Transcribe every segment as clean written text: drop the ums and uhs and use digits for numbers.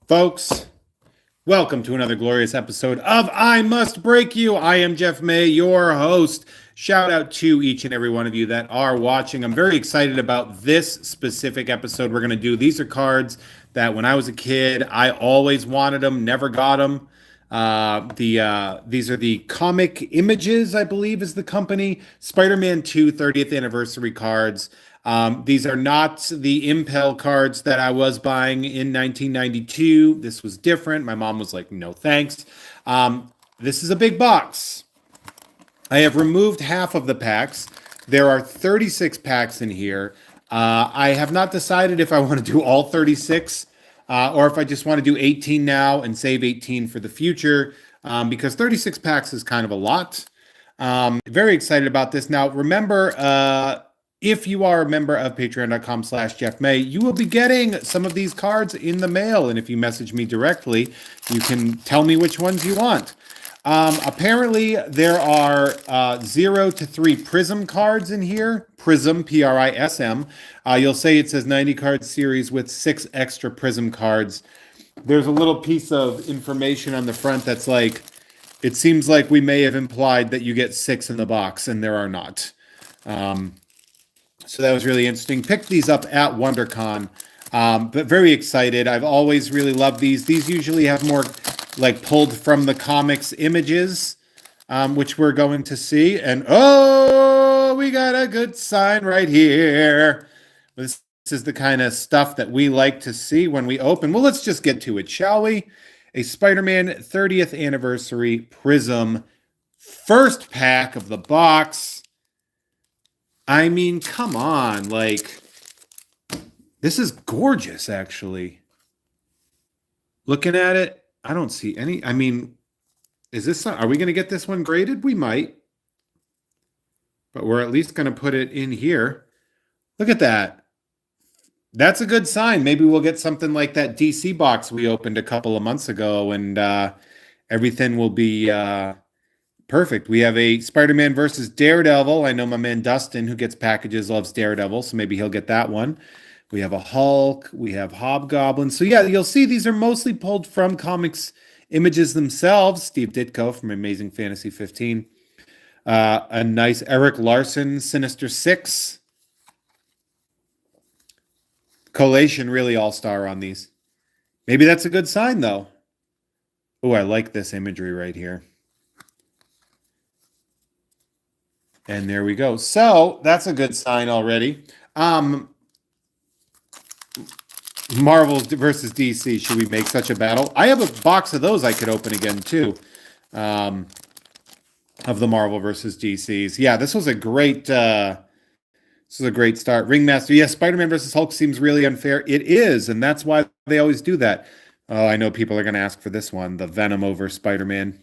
Folks, welcome to another glorious episode of I Must Break You. I am Jeff May, your host. Shout out to each and every one of you that are watching. I'm very excited about this specific episode we're going to do. These are cards that when I was a kid, I always wanted them, never got them. These are the Comic Images, I believe is the company. Spider-Man 2 30th anniversary cards. These are not the Impel cards that I was buying in 1992. This was different. My mom was like, no thanks. This is a big box. I have removed half of the packs. There are 36 packs in here. I have not decided if I want to do all 36 or if I just want to do 18 now and save 18 for the future because 36 packs is kind of a lot. Very excited about this. Now, remember, if you are a member of patreon.com/Jeff May, you will be getting some of these cards in the mail. And if you message me directly, you can tell me which ones you want. Apparently, there are 0 to 3 Prism cards in here. Prism, Prism. You'll say it says 90 card series with 6 extra Prism cards. There's a little piece of information on the front that's like, it seems like we may have implied that you get 6 in the box, and there are not. So that was really interesting. Picked these up at WonderCon, but very excited. I've always really loved these. These usually have more like pulled from the comics images, which we're going to see. And oh, we got a good sign right here. This is the kind of stuff that we like to see when we open. Well, let's just get to it, shall we? A Spider-Man 30th Anniversary Prism. First pack of the box. I mean, come on, like, this is gorgeous, actually. Looking at it, I don't see any, I mean, are we going to get this one graded? We might. But we're at least going to put it in here. Look at that. That's a good sign. Maybe we'll get something like that DC box we opened a couple of months ago, and everything will be perfect. We have a Spider-Man versus Daredevil. I know my man Dustin, who gets packages, loves Daredevil, so maybe he'll get that one. We have a Hulk. We have Hobgoblin. So yeah, you'll see these are mostly pulled from comics images themselves. Steve Ditko from Amazing Fantasy 15. A nice Eric Larson Sinister Six. Collation really all-star on these. Maybe that's a good sign, though. Oh, I like this imagery right here. And there we go. So that's a good sign already. Marvel versus DC. Should we make such a battle? I have a box of those I could open again too. Of the Marvel versus DCs. Yeah, this was a great start. Ringmaster. Yeah, Spider-Man versus Hulk seems really unfair. It is, and that's why they always do that. Oh, I know people are going to ask for this one. The Venom over Spider-Man.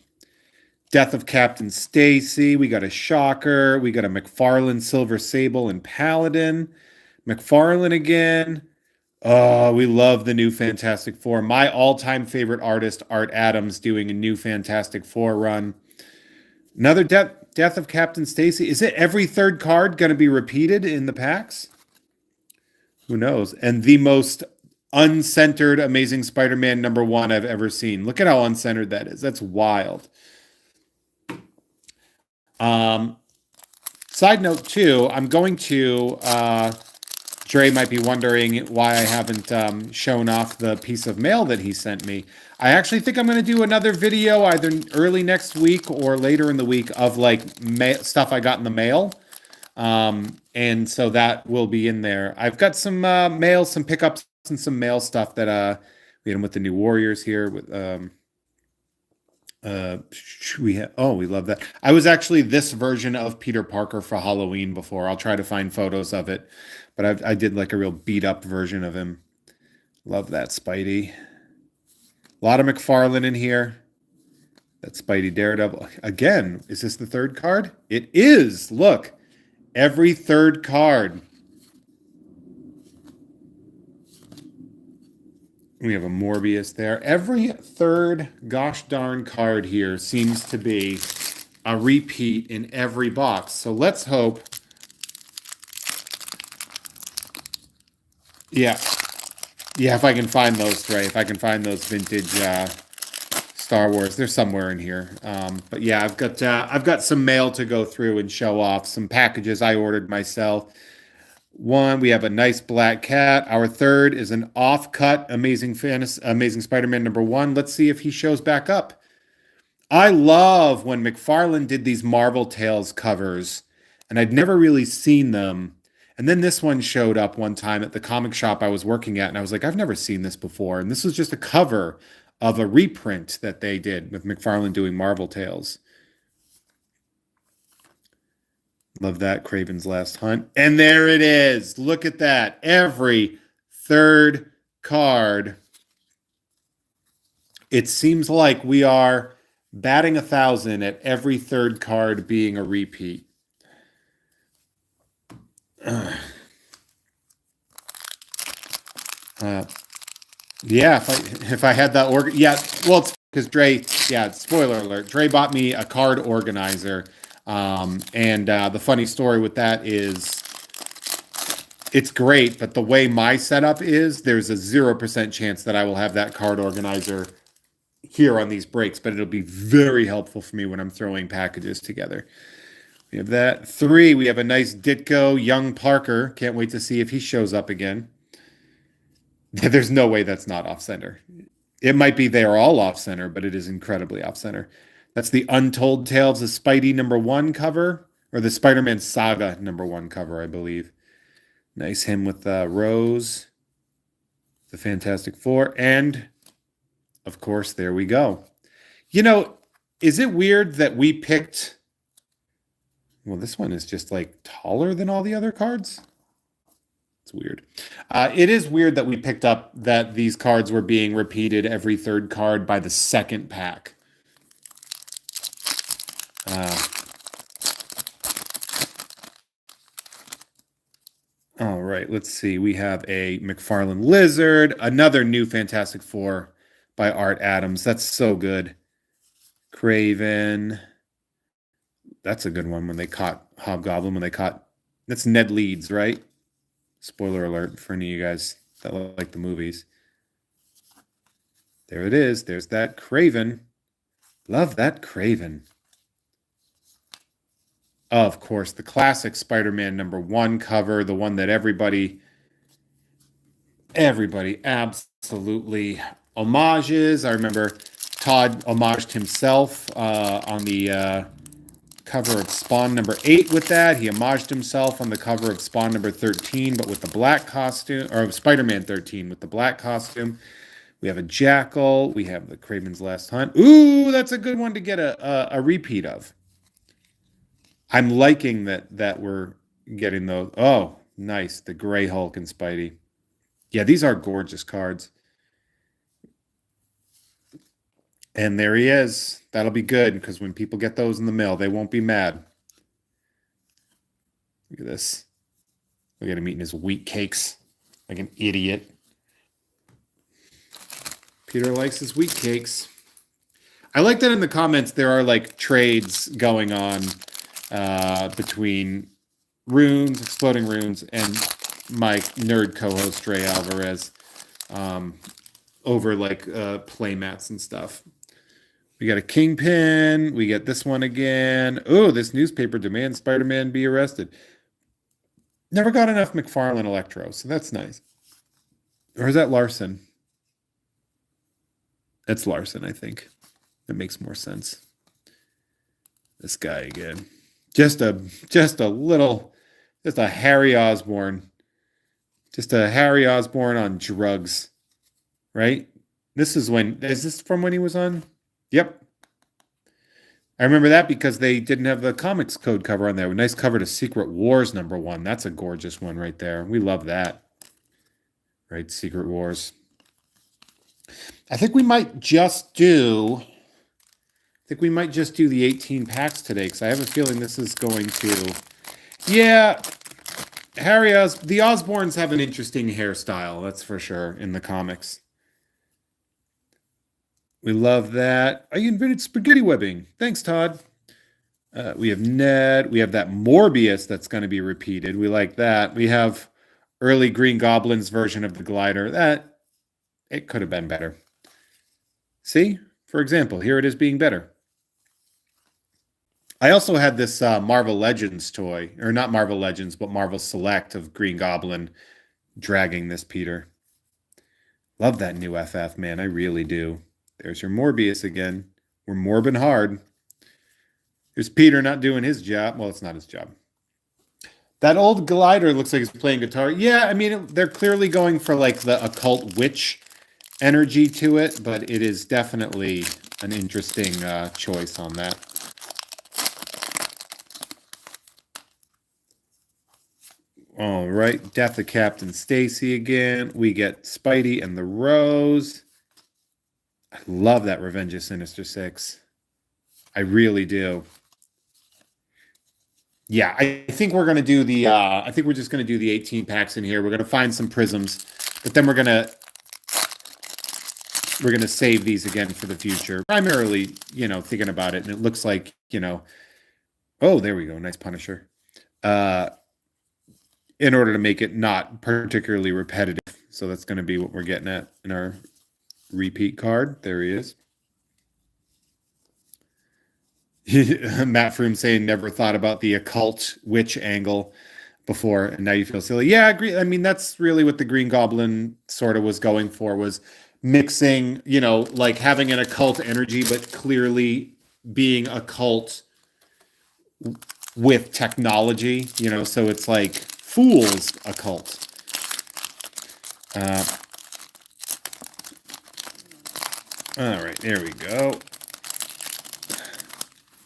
Death of Captain Stacy. We got a Shocker. We got a McFarlane, Silver Sable, and Paladin. McFarlane again. Oh, we love the new Fantastic Four. My all-time favorite artist, Art Adams, doing a new Fantastic Four run. Another Death of Captain Stacy. Is it every third card going to be repeated in the packs? Who knows? And the most uncentered Amazing Spider-Man #1 I've ever seen. Look at how uncentered that is. That's wild. Side note too, I'm going to, Dre might be wondering why I haven't shown off the piece of mail that he sent me. I actually think I'm going to do another video either early next week or later in the week of like stuff I got in the mail. And so that will be in there. I've got some mail, some pickups and some mail stuff that we had them with the new Warriors here with we love that. I was actually this version of Peter Parker for Halloween before. I'll try to find photos of it, but I did like a real beat up version of him. Love that Spidey. A lot of McFarlane in here. That Spidey Daredevil. Again, is this the third card? It is. Look, every third card. We have a Morbius there. Every third gosh darn card here seems to be a repeat in every box. So let's hope. Yeah. Yeah, if I can find those, Trey, if I can find those vintage Star Wars, they're somewhere in here. But yeah, I've got some mail to go through and show off some packages I ordered myself. One, we have a nice black cat. Our third is an off-cut Amazing Spider-Man #1. Let's see if he shows back up. I love when McFarlane did these Marvel Tales covers, and I'd never really seen them. And then this one showed up one time at the comic shop I was working at, and I was like, I've never seen this before. And this was just a cover of a reprint that they did with McFarlane doing Marvel Tales. Love that, Craven's Last Hunt. And there it is. Look at that. Every third card. It seems like we are batting 1,000 at every third card being a repeat. Yeah, if I had that yeah, well, it's because Dre, yeah, spoiler alert, Dre bought me a card organizer. And the funny story with that is it's great, but the way my setup is, there's a 0% chance that I will have that card organizer here on these breaks, but it'll be very helpful for me when I'm throwing packages together. We have that. 3, we have a nice Ditko Young Parker. Can't wait to see if he shows up again. There's no way that's not off-center. It might be they are all off-center, but it is incredibly off-center. That's the Untold Tales of Spidey #1 cover, or the Spider-Man Saga #1 cover, I believe. Nice him with Rose, the Fantastic Four, and, of course, there we go. You know, is it weird that we picked... Well, this one is just, like, taller than all the other cards? It's weird. It is weird that we picked up that these cards were being repeated every third card by the second pack. All right, let's see. We have a McFarlane Lizard, another new Fantastic Four by Art Adams. That's so good. Craven. That's a good one when they caught Hobgoblin, that's Ned Leeds, right? Spoiler alert for any of you guys that like the movies. There it is. There's that Craven. Love that Craven. Of course, the classic Spider-Man #1 cover, the one that everybody absolutely homages. I remember Todd homaged himself on the cover of Spawn #8 with that. He homaged himself on the cover of Spawn #13, but with the black costume, or Spider-Man 13 with the black costume. We have a Jackal. We have the Craven's Last Hunt. Ooh, that's a good one to get a repeat of. I'm liking that we're getting those. Oh, nice. The Gray Hulk and Spidey. Yeah, these are gorgeous cards. And there he is. That'll be good, because when people get those in the mail, they won't be mad. Look at this. Look at him eating his wheat cakes like an idiot. Peter likes his wheat cakes. I like that in the comments there are like trades going on between Runes, Exploding Runes, and my nerd co-host Ray Alvarez over like playmats and stuff. We got a Kingpin. We get this one again. Oh, this newspaper demands Spider-Man be arrested. Never got enough McFarlane Electro, so that's nice. Or is that Larson? That's Larson, I think. That makes more sense. This guy again. Just a Harry Osborn. Just a Harry Osborn on drugs. Right? Is this from when he was on? Yep. I remember that because they didn't have the comics code cover on there. A nice cover to Secret Wars #1. That's a gorgeous one right there. We love that. Right? Secret Wars. I think we might just do the 18 packs today, because I have a feeling this is going to... Yeah, the Osborns have an interesting hairstyle, that's for sure, in the comics. We love that. I invented spaghetti webbing. Thanks, Todd. We have Ned. We have that Morbius that's going to be repeated. We like that. We have early Green Goblin's version of the glider. That It could have been better. See, for example, here it is being better. I also had this Marvel Legends toy, or not Marvel Legends, but Marvel Select of Green Goblin dragging this Peter. Love that new FF, man. I really do. There's your Morbius again. We're morbing hard. There's Peter not doing his job. Well, it's not his job. That old glider looks like he's playing guitar. Yeah, I mean, they're clearly going for like the occult witch energy to it, but it is definitely an interesting choice on that. All right, Death of Captain Stacy again. We get Spidey and the Rose. I love that Revenge of Sinister Six. I really do. Yeah, I think we're gonna do the. I think we're just gonna do the 18 packs in here. We're gonna find some prisms, but then we're gonna save these again for the future. Primarily, thinking about it, and it looks like, oh, there we go, nice Punisher. In order to make it not particularly repetitive. So that's going to be what we're getting at in our repeat card. There he is. Matt Froome saying never thought about the occult witch angle before, and now you feel silly. Yeah, I agree. I mean, that's really what the Green Goblin sort of was going for, was mixing, like having an occult energy, but clearly being occult with technology, so it's like Fool's occult. All right, there we go.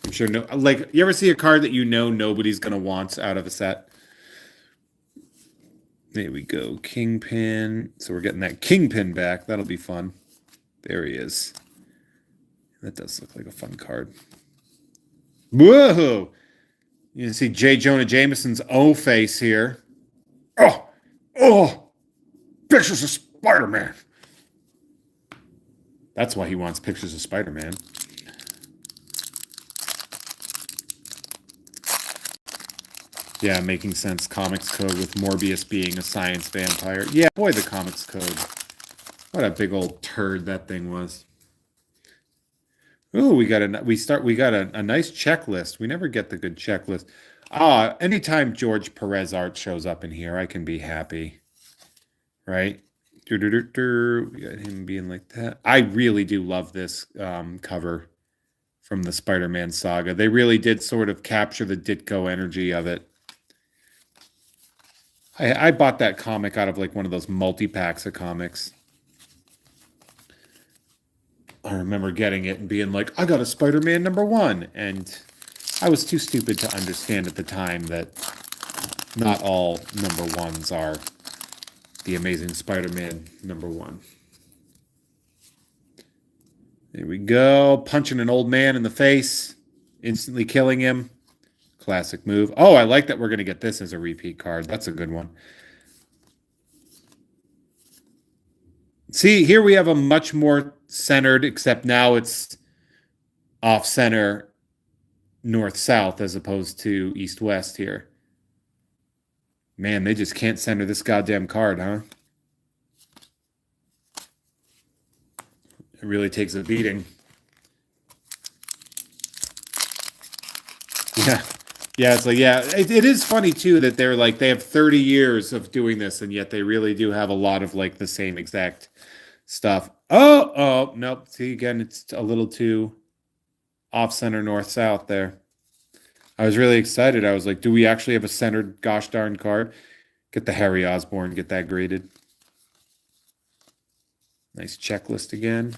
I'm sure you ever see a card that nobody's gonna want out of a set? There we go, Kingpin. So we're getting that Kingpin back. That'll be fun. There he is. That does look like a fun card. Whoa! You can see J. Jonah Jameson's O face here. Oh! Pictures of Spider-Man. That's why he wants pictures of Spider-Man. Yeah, making sense. Comics Code with Morbius being a science vampire. Yeah, boy, the Comics Code. What a big old turd that thing was. Ooh, we got a nice checklist. We never get the good checklist. Anytime George Perez art shows up in here, I can be happy. Right? We got him being like that. I really do love this cover from the Spider-Man saga. They really did sort of capture the Ditko energy of it. I bought that comic out of like one of those multi-packs of comics. I remember getting it and being like, I got a Spider-Man #1. And I was too stupid to understand at the time that not all #1s are the Amazing Spider-Man #1. There we go. Punching an old man in the face, instantly killing him. Classic move. Oh, I like that we're going to get this as a repeat card. That's a good one. See, here we have a much more centered, except now it's off-center north-south as opposed to east-west here. Man, they just can't center this goddamn card, huh? It really takes a beating. Yeah. Yeah, it's like, yeah, it is funny, too, that they're like, they have 30 years of doing this, and yet they really do have a lot of, like, the same exact stuff. Oh, nope. See, again, it's a little too off-center north-south there. I was really excited. I was like, do we actually have a centered gosh darn card? Get the Harry Osborn, get that graded. Nice checklist again.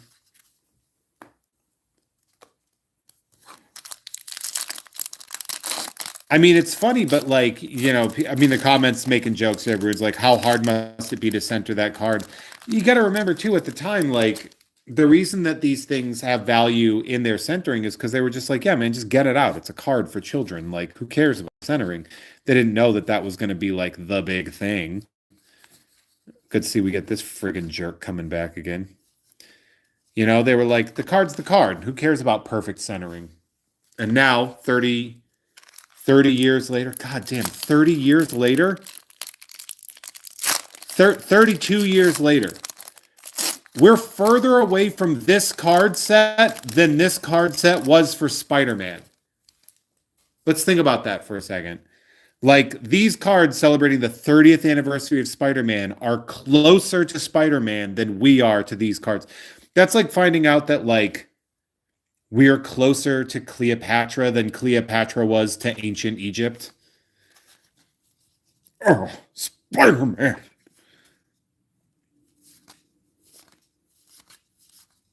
I mean, it's funny, but like, the comments making jokes, everyone's like, how hard must it be to center that card? You got to remember, too, at the time, like, the reason that these things have value in their centering is because they were just like, yeah, man, just get it out. It's a card for children. Like, who cares about centering? They didn't know that was going to be, like, the big thing. Good to see we get this friggin' jerk coming back again. They were like, the card's the card. Who cares about perfect centering? And now, 30 years later, god damn, 30 years later, 32 years later, We're further away from this card set than this card set was for Spider-Man. Let's think about that for a second. Like, these cards celebrating the 30th anniversary of Spider-Man are closer to Spider-Man than we are to these cards. That's like finding out that, like, we're closer to Cleopatra than Cleopatra was to ancient Egypt. Oh, Spider-Man.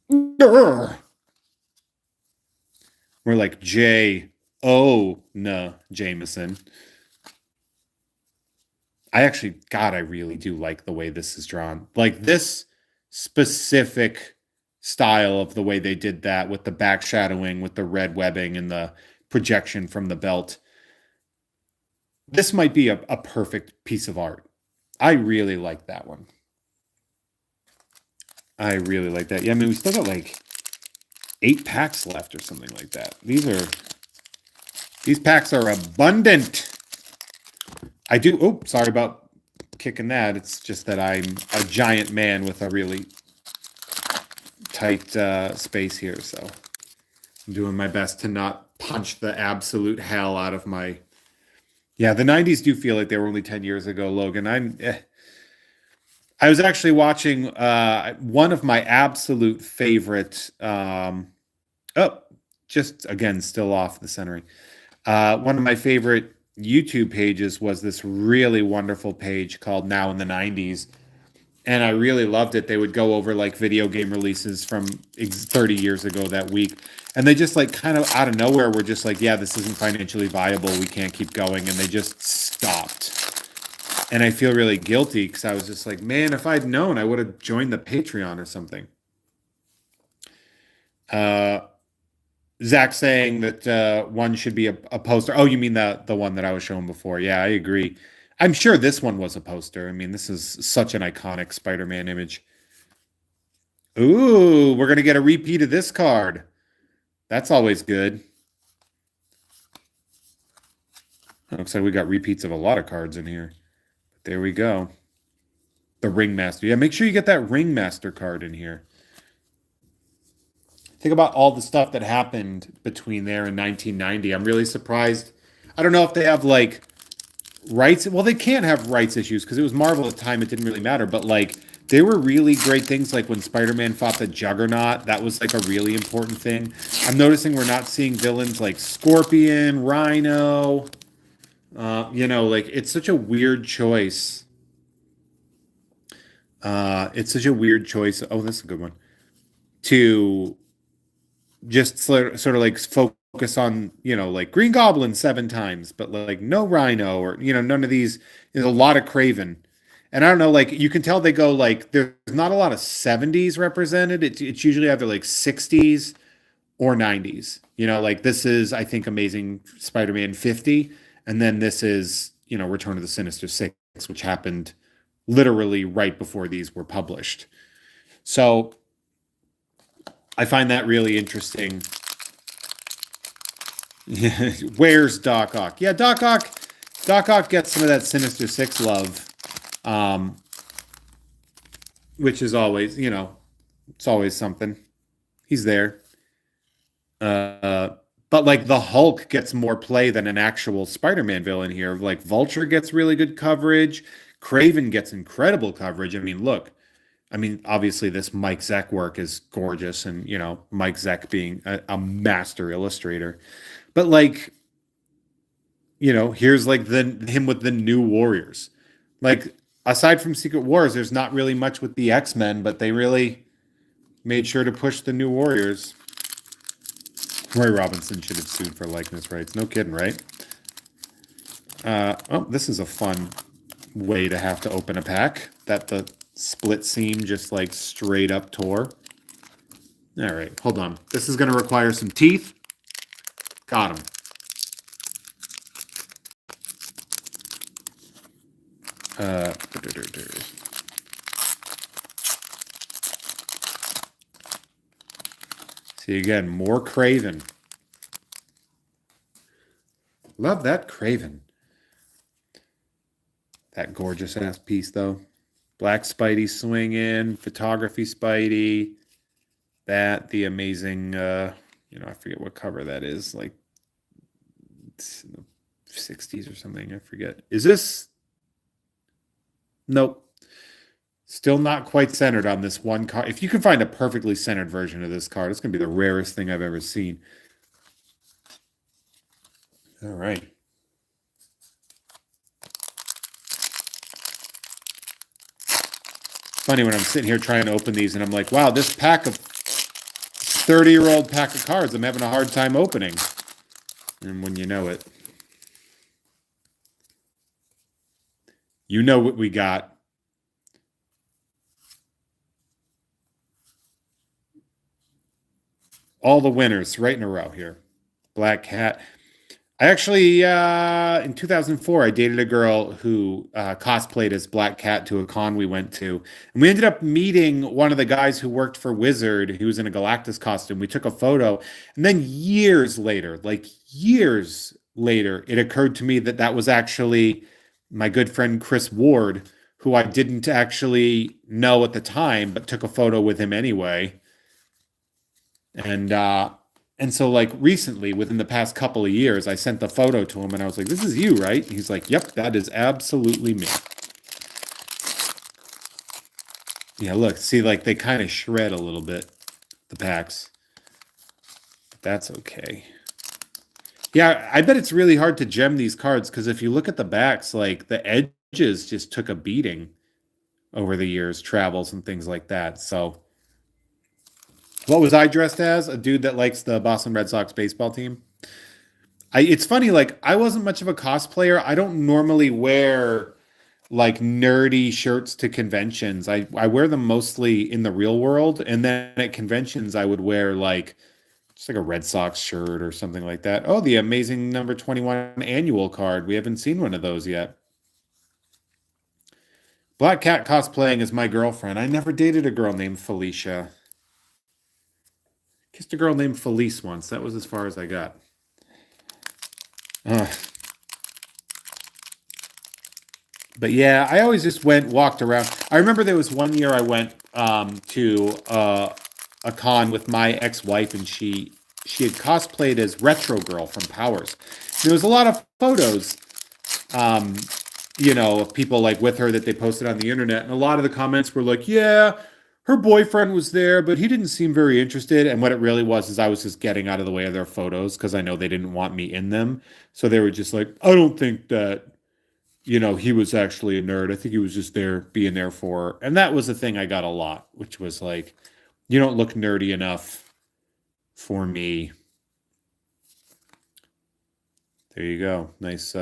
We're like J.O. Jameson. I really do like the way this is drawn. Like, this specific style of the way they did that with the back shadowing, with the red webbing and the projection from the belt. This might be a perfect piece of art. I really like that one. I really like that. Yeah, I mean, we still got like 8 packs left or something like that. These packs are abundant. Sorry about kicking that. It's just that I'm a giant man with a really tight space here, so I'm doing my best to not punch the absolute hell out of my... Yeah, the 90s do feel like they were only 10 years ago, Logan. I was actually watching one of my absolute favorite... just again, still off the centering. One of my favorite YouTube pages was this really wonderful page called Now in the 90s. And I really loved it. They would go over like video game releases from 30 years ago that week. And they just like kind of out of nowhere were just like, yeah, this isn't financially viable. We can't keep going. And they just stopped. And I feel really guilty because I was just like, man, if I'd known, I would have joined the Patreon or something. Zach saying that one should be a poster. Oh, you mean the one that I was showing before? Yeah, I agree. I'm sure this one was a poster. I mean, this is such an iconic Spider-Man image. Ooh, we're going to get a repeat of this card. That's always good. Looks like we got repeats of a lot of cards in here. But there we go. The Ringmaster. Yeah, make sure you get that Ringmaster card in here. Think about all the stuff that happened between there and 1990. I'm really surprised. I don't know if they have, like, rights. Well, they can't have rights issues because it was Marvel at the time. It didn't really matter. But, like, there were really great things, like when Spider-Man fought the Juggernaut. That was, like, a really important thing. I'm noticing we're not seeing villains like Scorpion, Rhino. Like, it's such a weird choice. It's such a weird choice. Oh, that's a good one. To just sort of like focus on, like Green Goblin 7 times, but like no Rhino or, none of these. There's a lot of Craven. And I don't know, like you can tell they go like, there's not a lot of 70s represented. It's usually either like 60s or 90s. Like this is, I think, Amazing Spider-Man 50. And then this is, Return of the Sinister Six, which happened literally right before these were published. So I find that really interesting. Where's Doc Ock? Yeah, Doc Ock gets some of that Sinister Six love, which is always, it's always something. He's there. But like the Hulk gets more play than an actual Spider-Man villain here. Like Vulture gets really good coverage. Craven gets incredible coverage. I mean, look. Obviously this Mike Zeck work is gorgeous and, Mike Zeck being a master illustrator. But like, here's like him with the New Warriors. Like, aside from Secret Wars, there's not really much with the X-Men, but they really made sure to push the New Warriors. Roy Robinson should have sued for likeness rights. No kidding, right? This is a fun way to have to open a pack. That the split seam just like straight up tore. All right, hold on. This is going to require some teeth. Got him. See again, more Craven. Love that Craven. That gorgeous ass piece though. Black Spidey swinging, photography Spidey. That the amazing, I forget what cover that is. Like it's in the 60s or something. I forget. Is this? Nope. Still not quite centered on this one card. If you can find a perfectly centered version of this card, it's going to be the rarest thing I've ever seen. All right. Funny when I'm sitting here trying to open these and I'm like, wow, this pack of 30-year-old pack of cards, I'm having a hard time opening. And when you know it, you know what we got. All the winners right in a row here. Black Cat. I actually, in 2004, I dated a girl who cosplayed as Black Cat to a con we went to. And we ended up meeting one of the guys who worked for Wizard, who was in a Galactus costume. We took a photo. And then years later, like years later, it occurred to me that that was actually my good friend Chris Ward, who I didn't actually know at the time, but took a photo with him anyway. And so like recently, within the past couple of years, I sent the photo to him and I was like, "This is you, right?" He's like, "Yep, that is absolutely me." Yeah, look, see, like they kind of shred a little bit, the packs. But that's okay. Yeah, I bet it's really hard to gem these cards because if you look at the backs, like the edges just took a beating over the years, travels and things like that. So what was I dressed as? A dude that likes the Boston Red Sox baseball team. It's funny, like I wasn't much of a cosplayer. I don't normally wear like nerdy shirts to conventions. I wear them mostly in the real world, and then at conventions I would wear like just like a Red Sox shirt or something like that. Oh, the amazing number 21 annual card. We haven't seen one of those yet. Black Cat cosplaying as my girlfriend. I never dated a girl named Felicia. Kissed a girl named Felice once. That was as far as I got. Ugh. But yeah, I always just walked around. I remember there was one year I went to a con with my ex-wife, and she had cosplayed as Retro Girl from Powers. There was a lot of photos, um, of people like with her that they posted on the internet, and a lot of the comments were like, "Yeah, her boyfriend was there, but he didn't seem very interested." And what it really was is I was just getting out of the way of their photos because I know they didn't want me in them. So they were just like, "I don't think that." He was actually a nerd. I think he was just there being there for her. And that was the thing I got a lot, which was like, you don't look nerdy enough for me. There you go. Nice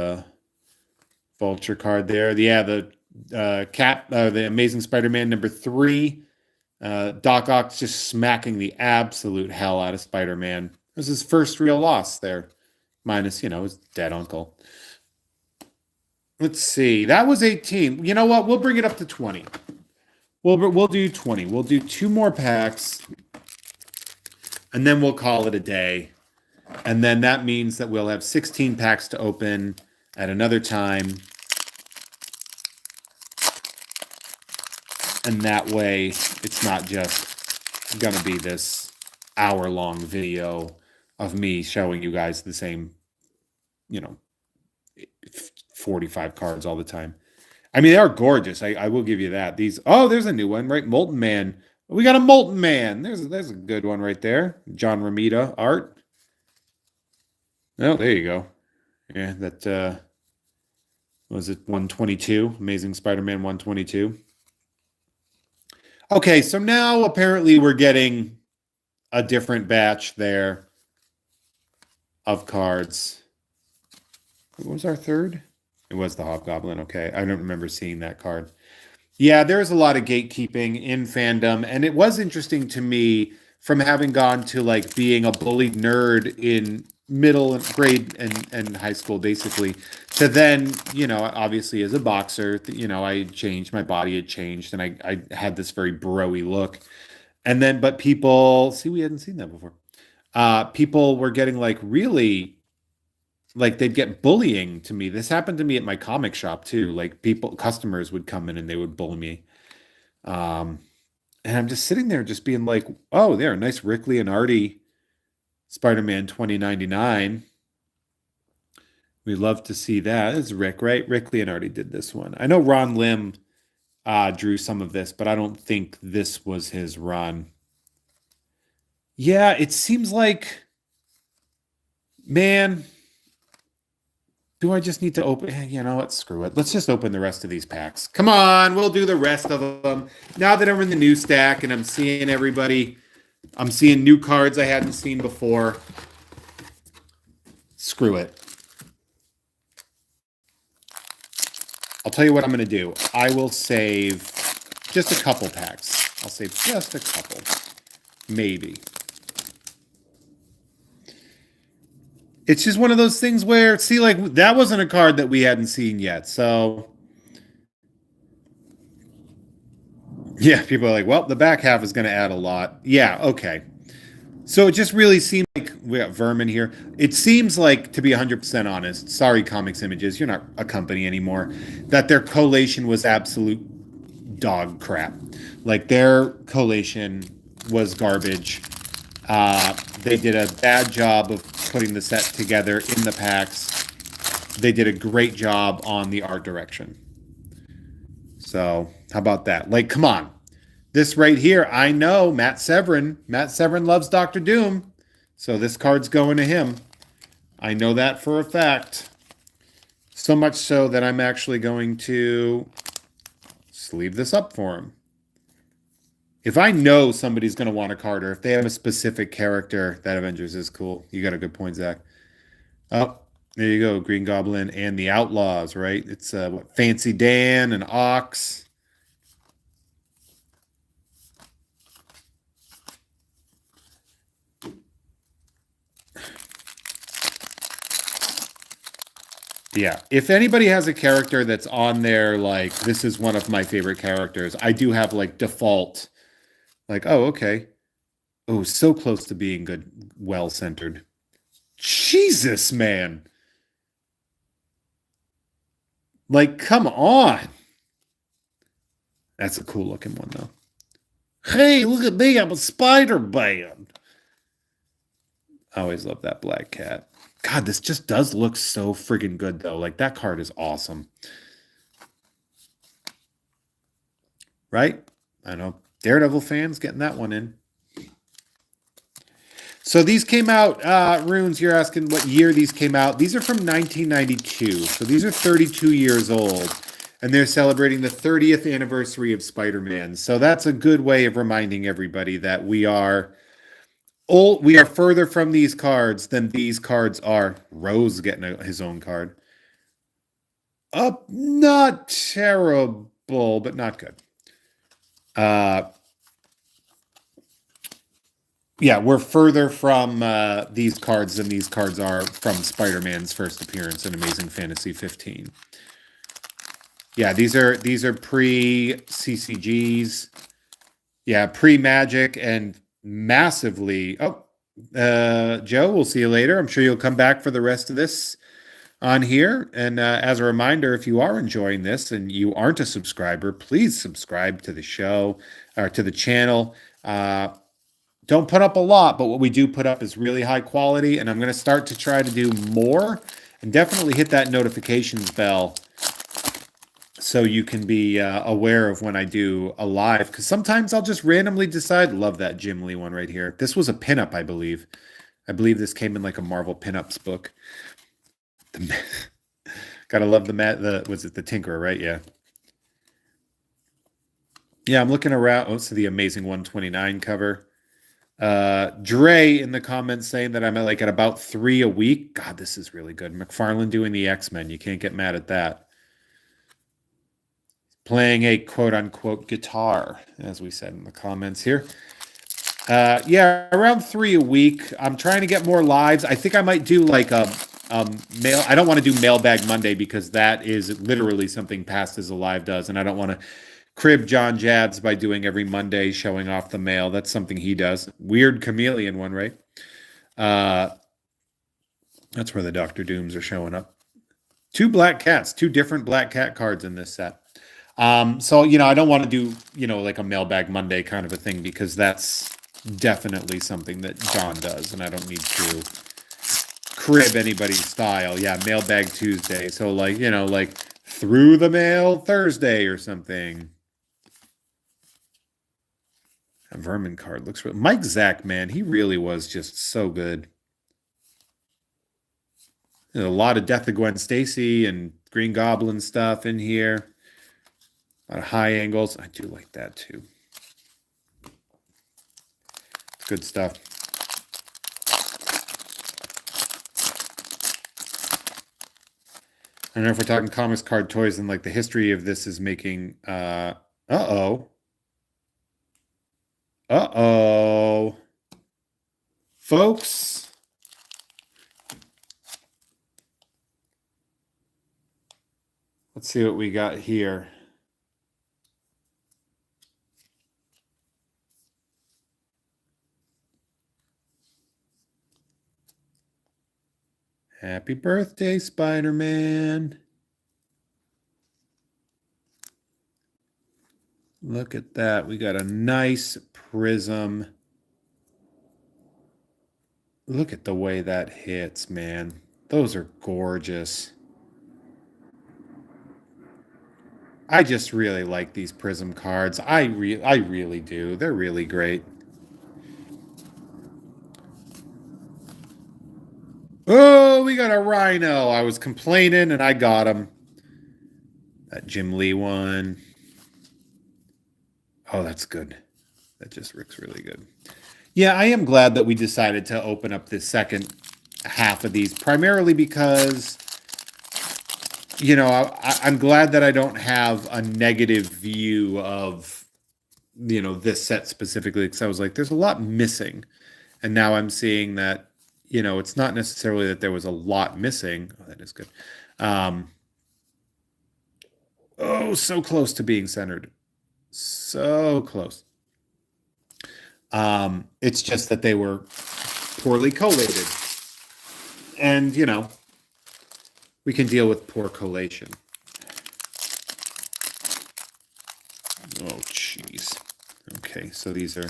vulture card there. Yeah, the Amazing Spider-Man number 3. Doc Ock just smacking the absolute hell out of Spider-Man. It was his first real loss there. Minus, his dead uncle. Let's see. That was 18. You know what? We'll bring it up to 20. We'll do 20. We'll do 2 more packs, and then we'll call it a day. And then that means that we'll have 16 packs to open at another time. And that way, it's not just going to be this hour-long video of me showing you guys the same, 45 cards all the time. I mean, they are gorgeous. I will give you that. There's a new one, right? Molten Man. We got a Molten Man. There's a good one right there. John Romita art. Oh, there you go. Yeah, that was it 122? Amazing Spider-Man 122. Okay, so now apparently we're getting a different batch there of cards. What was our third? It was the Hobgoblin. Okay. I don't remember seeing that card. Yeah, there's a lot of gatekeeping in fandom. And it was interesting to me from having gone to like being a bullied nerd in middle grade and high school, basically, to then, obviously as a boxer, I had changed, my body had changed, and I had this very bro-y look. And then, but people, see, we hadn't seen that before. People were getting like really like they'd get bullying to me. This happened to me at my comic shop too. Like customers would come in and they would bully me. Um, and I'm just sitting there just being like, oh, there, nice Rick Leonardi Spider-Man 2099. We love to see that. It's Rick, right? Rick Leonardi did this one. I know Ron Lim drew some of this, but I don't think this was his run. Yeah, it seems like, man, do I just need to open? You know what? Screw it. Let's just open the rest of these packs. Come on, we'll do the rest of them. Now that I'm in the new stack and I'm seeing everybody, I'm seeing new cards I hadn't seen before. Screw it. I'll tell you what I'm going to do. I will save just a couple packs. I'll save just a couple. Maybe. It's just one of those things where, see, like, that wasn't a card that we hadn't seen yet. So, yeah, people are like, well, the back half is going to add a lot. Yeah, okay. So it just really seemed like we got Vermin here. It seems like, to be 100% honest, sorry, Comics Images, you're not a company anymore, that their collation was absolute dog crap. Like, their collation was garbage. They did a bad job of putting the set together in the packs. They did a great job on the art direction. So, how about that? Like, come on. This right here, I know Matt Severin. Matt Severin loves Dr. Doom. So this card's going to him. I know that for a fact. So much so that I'm actually going to sleeve this up for him. If I know somebody's going to want a card, or if they have a specific character, that Avengers is cool. You got a good point, Zach. Oh, there you go. Green Goblin and the Outlaws, right? It's what, Fancy Dan and Ox. Yeah, if anybody has a character that's on there, like, this is one of my favorite characters, I do have, like, default, like, oh, okay. Oh, so close to being good, well-centered. Jesus, man. Like, come on. That's a cool-looking one, though. Hey, look at me, I'm a Spider-Man. I always love that black cat. God, this just does look so friggin' good, though. Like, that card is awesome. Right? I know. Daredevil fans getting that one in. So these came out, Runes, you're asking what year these came out. These are from 1992. So these are 32 years old. And they're celebrating the 30th anniversary of Spider-Man. So that's a good way of reminding everybody that we are further from these cards than these cards are. Rose getting his own card. Not terrible, but not good. Yeah, we're further from these cards than these cards are from Spider-Man's first appearance in Amazing Fantasy 15. Yeah, these are pre-CCGs. Yeah, pre-Magic and massively. Oh, Joe, we'll see you later. I'm sure you'll come back for the rest of this on here. And as a reminder, if you are enjoying this and you aren't a subscriber, please subscribe to the show or to the channel. Don't put up a lot, but what we do put up is really high quality, and I'm going to start to try to do more, and definitely hit that notifications bell so you can be aware of when I do a live, because sometimes I'll just randomly decide. Love that Jim Lee one right here. This was a pinup, I believe. I believe this came in like a Marvel pinups book. Gotta love was it the Tinkerer, right? Yeah. Yeah, I'm looking around. Oh, so the Amazing 129 cover. Dre in the comments saying that I'm at about 3 a week. God, this is really good. McFarlane doing the X-Men. You can't get mad at that. Playing a quote-unquote guitar, as we said in the comments here. Yeah, around 3 a week. I'm trying to get more lives. I think I might do like a mail. I don't want to do Mailbag Monday because that is literally something Past as Alive does, and I don't want to crib John Jabs by doing every Monday showing off the mail. That's something he does. Weird chameleon one, right? That's where the Dr. Dooms are showing up. 2 black cats, 2 different black cat cards in this set. So, I don't want to do, like a mailbag Monday kind of a thing because that's definitely something that John does, and I don't need to crib anybody's style. Yeah, mailbag Tuesday. So, like, like through the mail Thursday or something. A Vermin card looks real. Mike Zack, man, he really was just so good. There's a lot of Death of Gwen Stacy and Green Goblin stuff in here. A lot of high angles. I do like that too. It's good stuff. I don't know if we're talking comics, card, toys, and like the history of this is making uh-oh. Uh-oh. Folks. Let's see what we got here. Happy birthday, Spider-Man. Look at that. We got a nice Prism. Look at the way that hits, man. Those are gorgeous. I just really like these Prism cards. I really do. They're really great. Oh, we got a Rhino. I was complaining and I got him. That Jim Lee one. Oh, that's good. That just looks really good. Yeah, I am glad that we decided to open up this second half of these, primarily because, I'm glad that I don't have a negative view of, this set specifically, because I was like, there's a lot missing. And now I'm seeing that, it's not necessarily that there was a lot missing. Oh, that is good. Oh, so close to being centered. So close. It's just that they were poorly collated. And, we can deal with poor collation. Oh, jeez. Okay, so these are,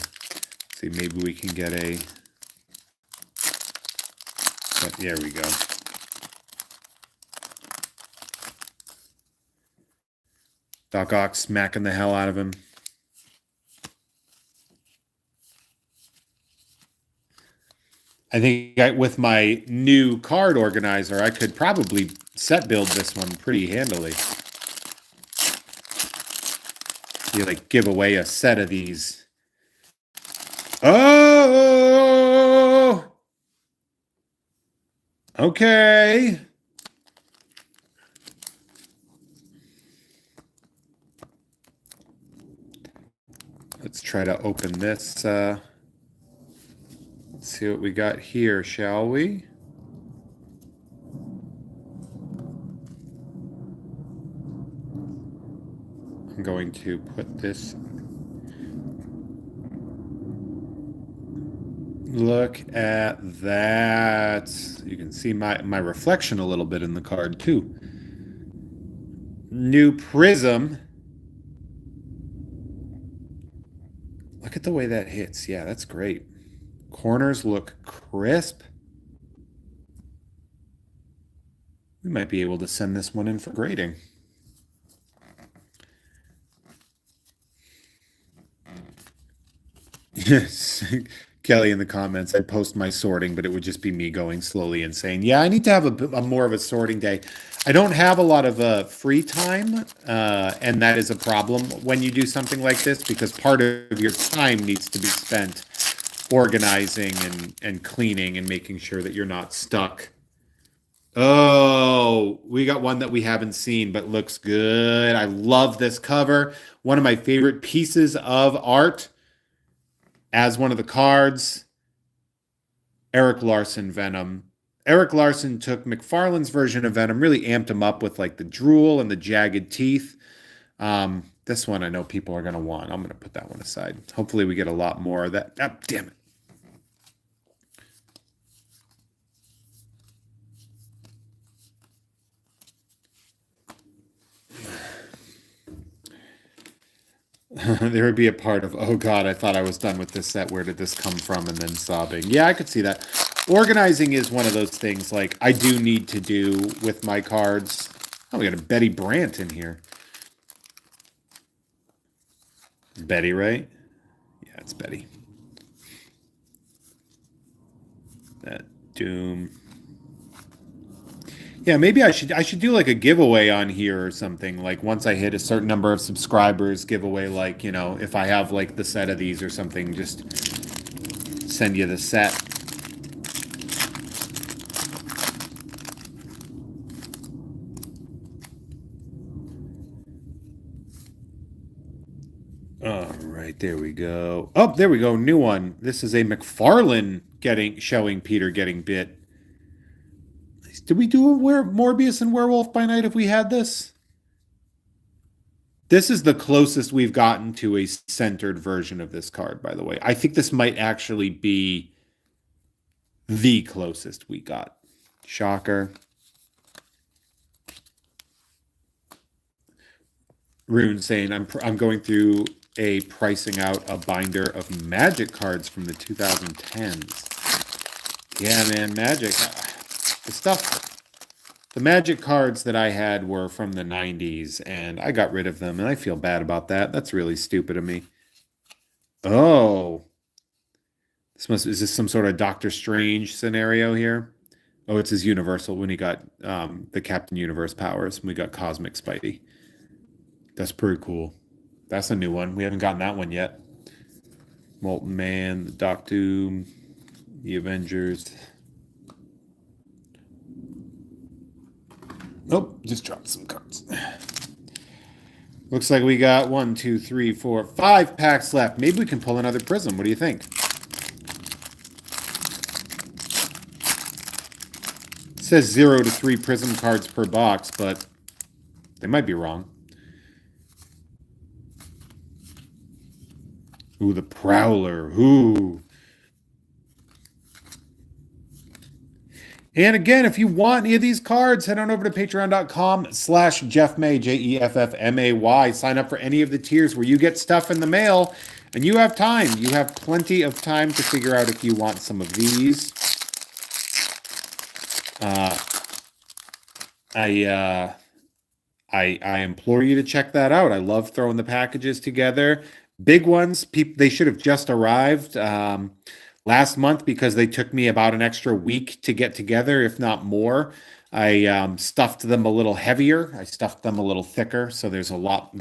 see, maybe we can get a, there we go. Doc Ock smacking the hell out of him. I think with my new card organizer, I could probably set build this one pretty handily. You like give away a set of these. Oh! Okay. Let's try to open this. Let's see what we got here, shall we? I'm going to put this. Look at that. You can see my reflection a little bit in the card too. New Prism. Look at the way that hits. Yeah, that's great. Corners look crisp. We might be able to send this one in for grading. Yes. Kelly in the comments, I'd post my sorting, but it would just be me going slowly and saying, yeah, I need to have a more of a sorting day. I don't have a lot of free time, and that is a problem when you do something like this because part of your time needs to be spent organizing and cleaning and making sure that you're not stuck. Oh, we got one that we haven't seen but looks good. I love this cover. One of my favorite pieces of art. As one of the cards, Eric Larson Venom. Eric Larson took McFarlane's version of Venom, really amped him up with like the drool and the jagged teeth. This one I know people are going to want. I'm going to put that one aside. Hopefully we get a lot more of that. Oh, damn it. There would be a part of, oh God, I thought I was done with this set. Where did this come from? And then sobbing. Yeah, I could see that. Organizing is one of those things like I do need to do with my cards. Oh, we got a Betty Brant in here. Betty, right? Yeah, it's Betty. That Doom. Yeah, maybe I should do like a giveaway on here or something. Like once I hit a certain number of subscribers, giveaway like, if I have like the set of these or something, just send you the set. All right, there we go. Oh, there we go. New one. This is a McFarlane showing Peter getting bit. Did we do a Morbius and Werewolf by Night if we had this? This is the closest we've gotten to a centered version of this card, by the way. I think this might actually be the closest we got. Shocker. Rune saying I'm going through a pricing out a binder of Magic cards from the 2010s. Yeah, man, Magic. The Magic cards that I had were from the 90s, and I got rid of them, and I feel bad about that. That's really stupid of me. Oh. Is this some sort of Doctor Strange scenario here? Oh, it's his Universal when he got the Captain Universe powers. When we got Cosmic Spidey. That's pretty cool. That's a new one. We haven't gotten that one yet. Molten Man, the Doc Doom, the Avengers. Nope, just dropped some cards. Looks like we got 1, 2, 3, 4, 5 packs left. Maybe we can pull another Prism. What do you think? It says 0 to 3 Prism cards per box, but they might be wrong. Ooh, the Prowler. Ooh. And again, if you want any of these cards, head on over to patreon.com/JeffMay, JEFFMAY. Sign up for any of the tiers where you get stuff in the mail, and you have time. You have plenty of time to figure out if you want some of these. I implore you to check that out. I love throwing the packages together. Big ones, they should have just arrived last month because they took me about an extra week to get together, if not more. I stuffed them a little heavier. I stuffed them a little thicker. So there's a lot.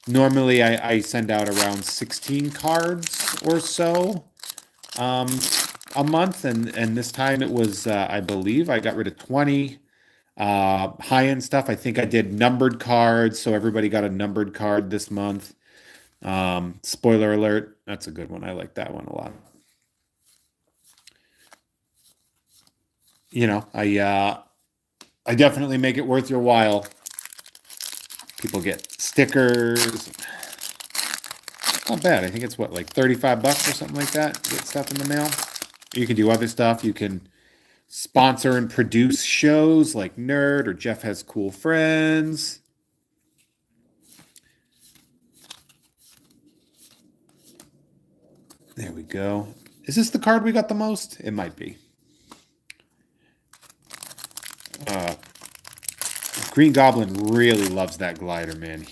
Normally I send out around 16 cards or so a month. And this time it was, I believe I got rid of 20 high-end stuff. I think I did numbered cards. So everybody got a numbered card this month. Spoiler alert, that's a good one. I like that one a lot. I definitely make it worth your while. People get stickers. Not bad. I think it's what, like 35 bucks or something like that. Get stuff in the mail. You can do other stuff. You can sponsor and produce shows like Nerd or Jeff Has Cool Friends. There we go. Is this the card we got the most? It might be. Green Goblin really loves that glider, man.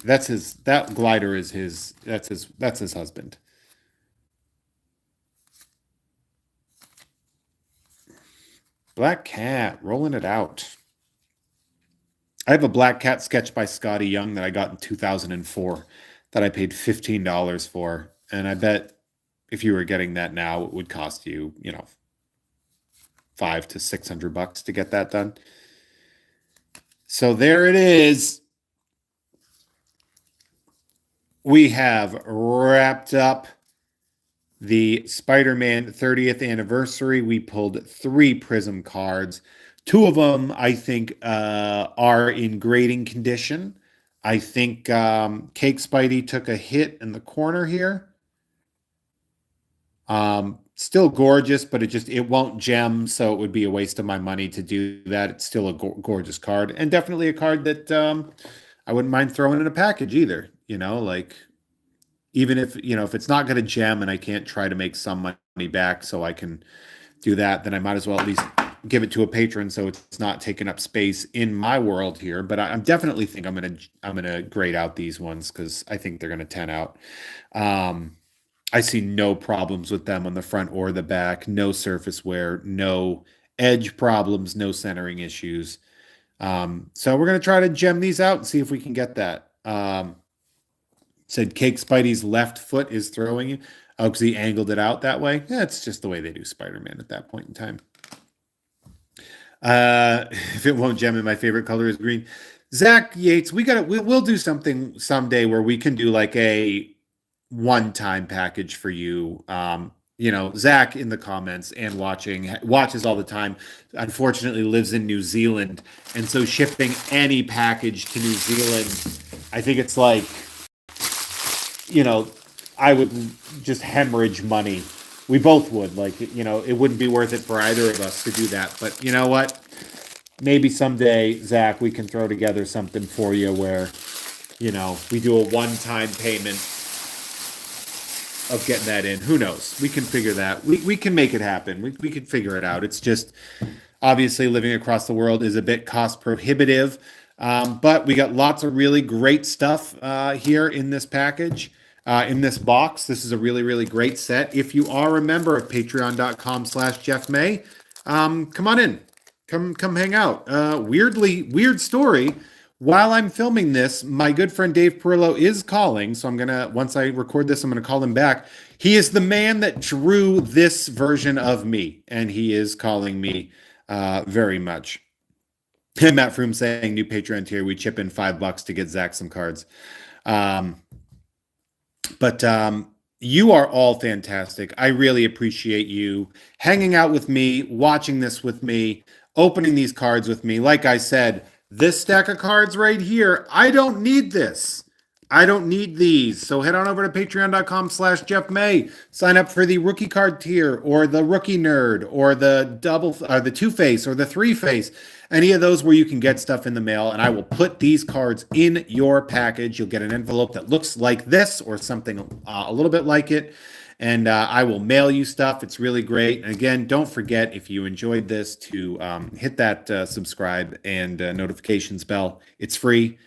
That glider is that's his husband. Black Cat, rolling it out. I have a Black Cat sketch by Scotty Young that I got in 2004 that I paid $15 for. And I bet if you were getting that now, it would cost you, $500 to $600 to get that done. So there it is. We have wrapped up the Spider-Man 30th anniversary. We pulled 3 Prism cards. 2 of them, I think, are in grading condition. I think Cake Spidey took a hit in the corner here. Still gorgeous, but it won't gem, so it would be a waste of my money to do that. It's still a gorgeous card, and definitely a card that I wouldn't mind throwing in a package either. Like even if if it's not going to gem and I can't try to make some money back, so I can do that, then I might as well at least give it to a patron so it's not taking up space in my world here. But I definitely think I'm gonna grade out these ones because I think they're gonna 10 out. Um, I see no problems with them on the front or the back. No surface wear, no edge problems, no centering issues. So we're gonna try to gem these out and see if we can get that. Said Cake Spidey's left foot is throwing you. Oh, because he angled it out that way. Yeah, it's just the way they do Spider-Man at that point in time. If it won't gem in, my favorite color is green. Zach Yates, we'll do something someday where we can do like a one-time package for you. Zach in the comments and watches all the time. Unfortunately, lives in New Zealand, and so shipping any package to New Zealand, I think it's like, I would just hemorrhage money. We both would. Like, it wouldn't be worth it for either of us to do that. But you know what? Maybe someday, Zach, we can throw together something for you where, we do a one-time payment of getting that in. Who knows? We can figure that. We can make it happen. We can figure it out. It's just obviously living across the world is a bit cost prohibitive. But we got lots of really great stuff here in this package, in this box. This is a really, really great set. If you are a member of patreon.com/Jeff May, come on in. Come hang out. Weird story. While I'm filming this, my good friend Dave Perillo is calling. So once I record this, I'm going to call him back. He is the man that drew this version of me, and he is calling me very much. Matt Froome saying, new Patreon tier, we chip in $5 to get Zach some cards. But you are all fantastic. I really appreciate you hanging out with me, watching this with me, opening these cards with me. Like I said, this stack of cards right here, I don't need this. I don't need these. So head on over to patreon.com/Jeff May. Sign up for the rookie card tier or the rookie nerd or the two-face or the three-face. Any of those where you can get stuff in the mail, and I will put these cards in your package. You'll get an envelope that looks like this or something a little bit like it, and I will mail you stuff. It's really great. And again, don't forget, if you enjoyed this, to hit that subscribe and notifications bell. It's free.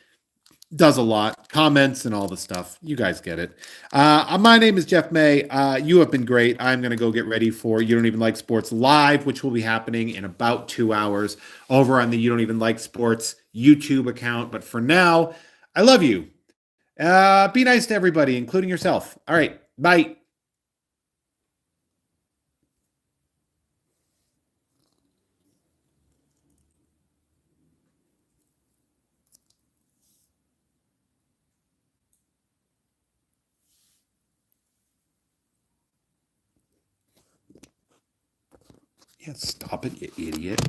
Does a lot, comments and all the stuff. You guys get it. My name is Jeff May. You have been great. I'm going to go get ready for You Don't Even Like Sports Live, which will be happening in about 2 hours over on the You Don't Even Like Sports YouTube account. But for now, I love you. Be nice to everybody, including yourself. All right. Bye. Yeah, stop it, you idiot.